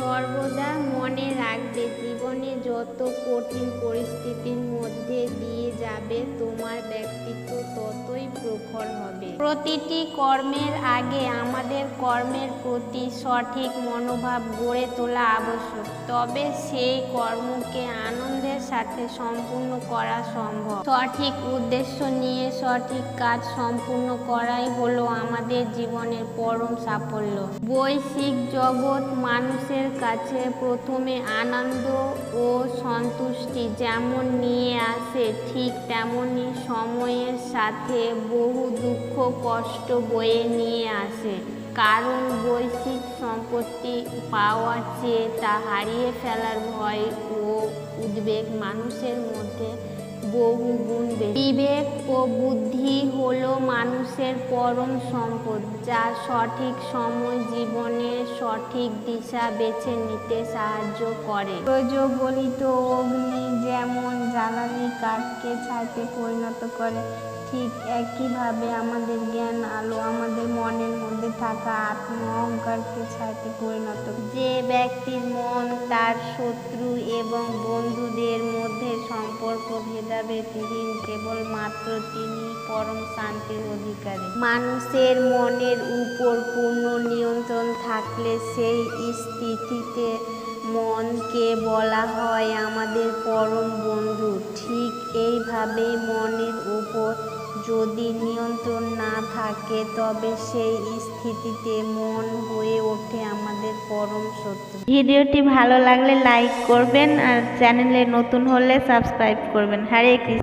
সর্বদা মনে রাখবে, জীবনে যত কঠিন পরিস্থিতির মধ্যে দিয়ে যাবে তোমার ব্যক্তিত্ব ততই প্রখর হবে। প্রতিটি কর্মের আগে আমাদের কর্মের প্রতি সঠিক মনোভাব গড়ে তোলা আবশ্যক, তবে সেই কর্মকে আনন্দের সাথে সম্পূর্ণ করা সম্ভব। সঠিক উদ্দেশ্য নিয়ে সঠিক কাজ সম্পূর্ণ করাই হলো আমাদের জীবনের পরম সাফল্য। বৈশ্বিক জগৎ মানুষের কাছে প্রথমে আনন্দ ও সন্তুষ্টি যেমন নিয়ে আসে, ঠিক তেমনি সময়ের সাথে বহু দুঃখ কষ্ট বয়ে নিয়ে আসে। কারণ বৈশ্বিক সম্পত্তি পাওয়ার চেয়ে তা হারিয়ে ফেলার ভয় ও উদ্বেগ মানুষের মধ্যে বহু গুণ বেশি। বিবেক ও বুদ্ধি হলো মানুষের পরম সম্পদ, যা সঠিক সময় জীবনের সঠিক দিশা বেছে নিতে সাহায্য করে। প্রজ্বলিত অগ্নি যেমন জ্বালানি কাঠকে ছাইতে পরিণত করে, ঠিক একইভাবে আমাদের জ্ঞান আলো আমাদের মনের মধ্যে থাকা আত্ম অহংকারকে ছাইতে পরিণত। যে ব্যক্তির মন তার শত্রু এবং বন্ধুদের মধ্যে সম্পর্ক ভেদাভেদহীন, কেবলমাত্র তিনি পরম শান্তির অধিকারী। মানুষের মনের উপর পূর্ণ নিয়ন্ত্রণ থাকলে সেই স্থিতিতে মনকে বলা হয় আমাদের পরম বন্ধু। ঠিক এইভাবেই মনের উপর যদি নিয়ন্ত্রণ না থাকে, তবে সেই স্থিতিতে মন হয়ে ওঠে আমাদের পরম শত্রু। ভিডিওটি ভালো লাগলে লাইক করবেন আর চ্যানেলে নতুন হলে সাবস্ক্রাইব করবেন। হরে কৃষ্ণ।